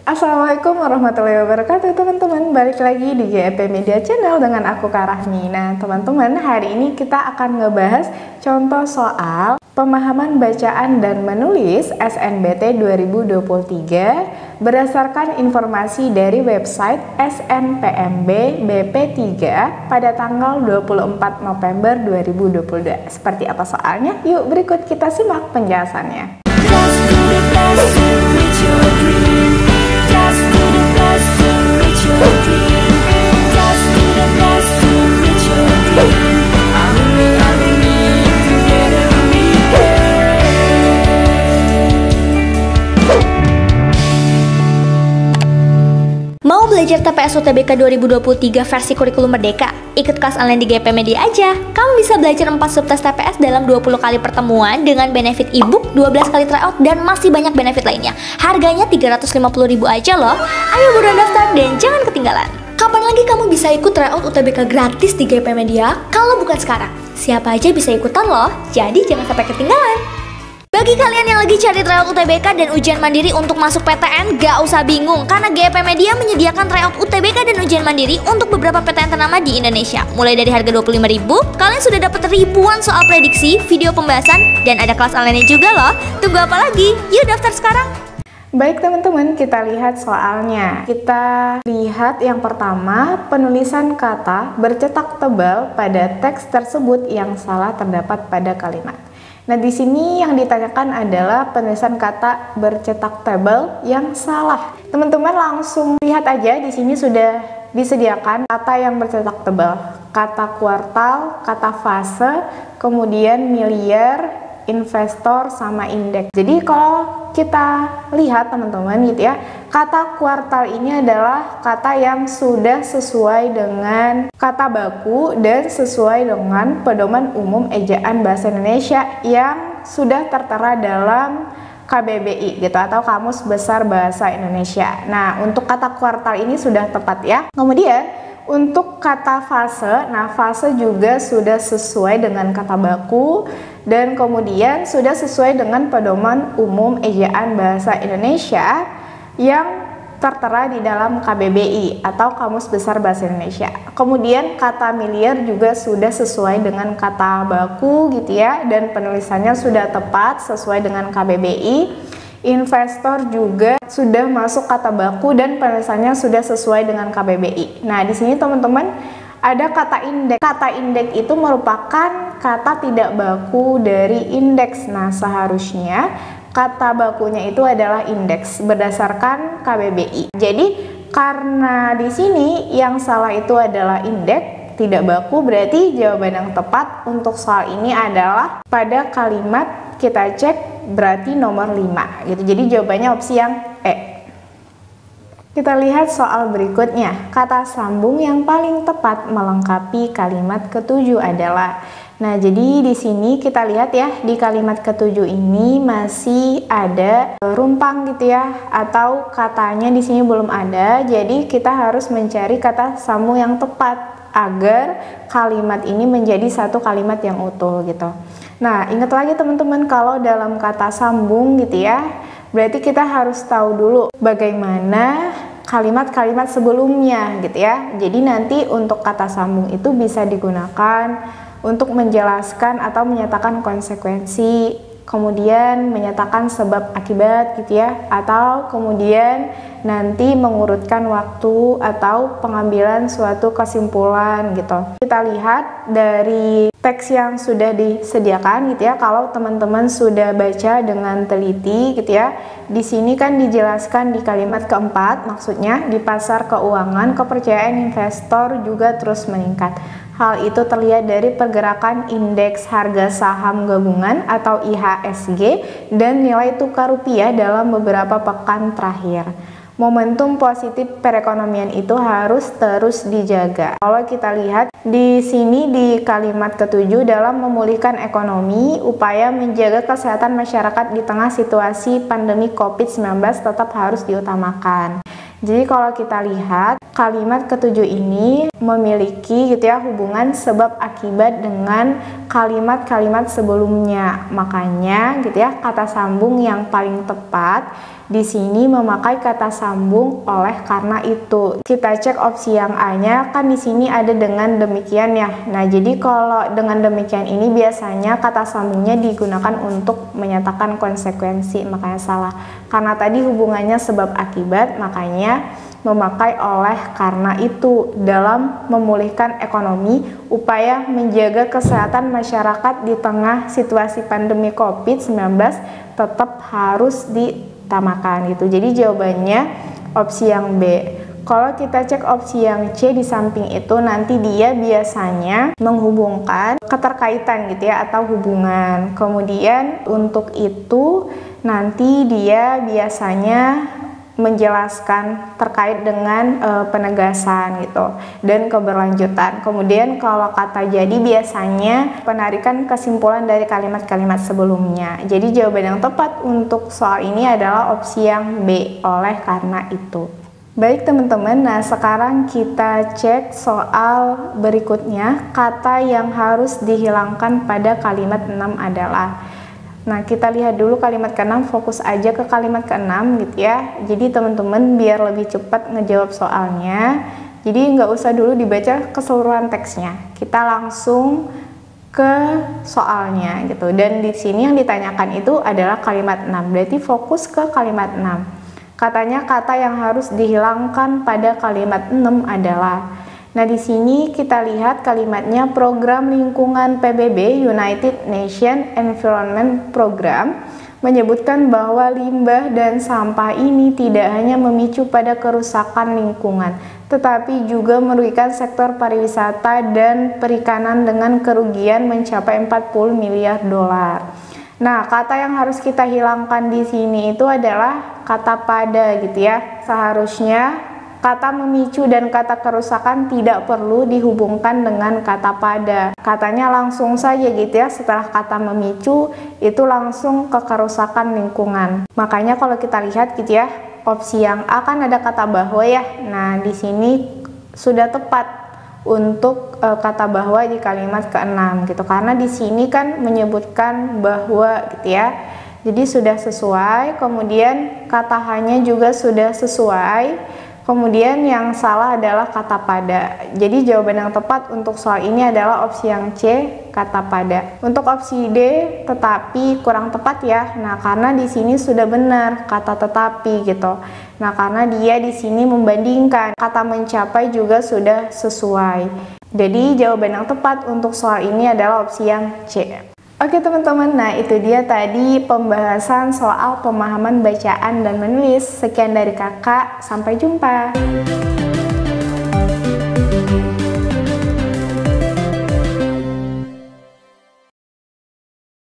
Assalamualaikum warahmatullahi wabarakatuh teman-teman. Balik lagi di GEP Media Channel dengan aku Kak Rahmi. Nah teman-teman, hari ini kita akan ngebahas contoh soal pemahaman bacaan dan menulis SNBT 2023 berdasarkan informasi dari website SNPMB BP3 pada tanggal 24 November 2022. Seperti apa soalnya? Yuk berikut kita simak penjelasannya. Mau belajar TPS UTBK 2023 versi kurikulum merdeka? Ikut kelas online di GP Media aja. Kamu bisa belajar 4 subtes TPS dalam 20 kali pertemuan dengan benefit ebook, 12 kali tryout, dan masih banyak benefit lainnya. Harganya 350.000 aja loh. Ayo buruan daftar dan jangan ketinggalan. Kapan lagi kamu bisa ikut tryout UTBK gratis di GP Media kalau bukan sekarang? Siapa aja bisa ikutan loh, jadi jangan sampai ketinggalan. Bagi kalian yang lagi cari tryout UTBK dan ujian mandiri untuk masuk PTN, gak usah bingung karena GP Media menyediakan tryout UTBK dan ujian mandiri untuk beberapa PTN ternama di Indonesia. Mulai dari harga 25.000, kalian sudah dapat ribuan soal prediksi, video pembahasan, dan ada kelas online juga loh. Tunggu apa lagi? Yuk daftar sekarang! Baik teman-teman, kita lihat soalnya. Kita lihat yang pertama, penulisan kata bercetak tebal pada teks tersebut yang salah terdapat pada kalimat. Nah, di sini yang ditanyakan adalah penulisan kata bercetak tebal yang salah. Teman-teman langsung lihat aja, di sini sudah disediakan kata yang bercetak tebal. Kata kuartal, kata fase, kemudian miliar, investor, sama indeks. Jadi kalau kita lihat teman-teman gitu ya, kata kuartal ini adalah kata yang sudah sesuai dengan kata baku dan sesuai dengan pedoman umum ejaan bahasa Indonesia yang sudah tertera dalam KBBI gitu atau Kamus Besar Bahasa Indonesia. Nah, untuk kata kuartal ini sudah tepat ya. Kemudian untuk kata fase, nah fase juga sudah sesuai dengan kata baku dan kemudian sudah sesuai dengan pedoman umum ejaan bahasa Indonesia yang tertera di dalam KBBI atau Kamus Besar Bahasa Indonesia. Kemudian kata miliar juga sudah sesuai dengan kata baku gitu ya dan penulisannya sudah tepat sesuai dengan KBBI. Investor juga sudah masuk kata baku dan penulisannya sudah sesuai dengan KBBI. Nah, di sini teman-teman ada kata indeks. Kata indeks itu merupakan kata tidak baku dari indeks. Nah, seharusnya kata bakunya itu adalah indeks berdasarkan KBBI. Jadi, karena di sini yang salah itu adalah indeks, tidak baku, berarti jawaban yang tepat untuk soal ini adalah pada kalimat kita cek berarti nomor 5 gitu. Jadi jawabannya opsi yang E. Kita lihat soal berikutnya. Kata sambung yang paling tepat melengkapi kalimat ketujuh adalah. Nah, jadi di sini kita lihat ya, di kalimat ketujuh ini masih ada rumpang gitu ya, atau katanya di sini belum ada. Jadi kita harus mencari kata sambung yang tepat agar kalimat ini menjadi satu kalimat yang utuh gitu. Nah, ingat lagi teman-teman, kalau dalam kata sambung gitu ya, berarti kita harus tahu dulu bagaimana kalimat-kalimat sebelumnya gitu ya. Jadi nanti untuk kata sambung itu bisa digunakan untuk menjelaskan atau menyatakan konsekuensi, kemudian menyatakan sebab akibat gitu ya, atau kemudian nanti mengurutkan waktu atau pengambilan suatu kesimpulan gitu. Kita lihat dari teks yang sudah disediakan gitu ya, kalau teman-teman sudah baca dengan teliti gitu ya, di sini kan dijelaskan di kalimat keempat, maksudnya di pasar keuangan kepercayaan investor juga terus meningkat. Hal itu terlihat dari pergerakan indeks harga saham gabungan atau IHSG dan nilai tukar rupiah dalam beberapa pekan terakhir. Momentum positif perekonomian itu harus terus dijaga. Kalau kita lihat di sini di kalimat ketujuh, dalam memulihkan ekonomi, upaya menjaga kesehatan masyarakat di tengah situasi pandemi COVID-19 tetap harus diutamakan. Jadi kalau kita lihat kalimat ketujuh ini memiliki gitu ya hubungan sebab akibat dengan kalimat-kalimat sebelumnya. Makanya gitu ya kata sambung yang paling tepat Di sini memakai kata sambung oleh karena itu. Kita cek opsi yang A-nya, kan di sini ada dengan demikian ya. Nah, jadi kalau dengan demikian ini biasanya kata sambungnya digunakan untuk menyatakan konsekuensi, makanya salah. Karena tadi hubungannya sebab akibat, makanya memakai oleh karena itu dalam memulihkan ekonomi, upaya menjaga kesehatan masyarakat di tengah situasi pandemi COVID-19 tetap harus ditamakan gitu. Jadi jawabannya opsi yang B. Kalau kita cek opsi yang C di samping itu, nanti dia biasanya menghubungkan keterkaitan gitu ya, atau hubungan. Kemudian untuk itu nanti dia biasanya menjelaskan terkait dengan penegasan gitu dan keberlanjutan. Kemudian kalau kata jadi biasanya penarikan kesimpulan dari kalimat-kalimat sebelumnya. Jadi jawaban yang tepat untuk soal ini adalah opsi yang B, oleh karena itu. Baik teman-teman, nah sekarang kita cek soal berikutnya. Kata yang harus dihilangkan pada kalimat 6 adalah. Nah, kita lihat dulu kalimat ke-6, fokus aja ke kalimat ke-6 gitu ya. Jadi teman-teman biar lebih cepat ngejawab soalnya, jadi nggak usah dulu dibaca keseluruhan teksnya. Kita langsung ke soalnya gitu. Dan di sini yang ditanyakan itu adalah kalimat 6. Berarti fokus ke kalimat 6. Katanya kata yang harus dihilangkan pada kalimat 6 adalah. Nah, di sini kita lihat kalimatnya program lingkungan PBB United Nations Environment Program menyebutkan bahwa limbah dan sampah ini tidak hanya memicu pada kerusakan lingkungan, tetapi juga merugikan sektor pariwisata dan perikanan dengan kerugian mencapai 40 miliar dolar. Nah, kata yang harus kita hilangkan di sini itu adalah kata pada gitu ya. Seharusnya kata memicu dan kata kerusakan tidak perlu dihubungkan dengan kata pada. Katanya langsung saja gitu ya, setelah kata memicu itu langsung ke kerusakan lingkungan. Makanya kalau kita lihat gitu ya, opsi yang A kan ada kata bahwa ya. Nah, di sini sudah tepat untuk kata bahwa di kalimat ke-6 gitu. Karena di sini kan menyebutkan bahwa gitu ya. Jadi sudah sesuai, kemudian kata hanya juga sudah sesuai. Kemudian yang salah adalah kata pada. Jadi jawaban yang tepat untuk soal ini adalah opsi yang C, kata pada. Untuk opsi D, tetapi kurang tepat ya. Nah, karena di sini sudah benar kata tetapi gitu. Nah, karena dia di sini membandingkan kata mencapai juga sudah sesuai. Jadi jawaban yang tepat untuk soal ini adalah opsi yang C. Oke teman-teman, nah itu dia tadi pembahasan soal pemahaman bacaan dan menulis. Sekian dari kakak, sampai jumpa.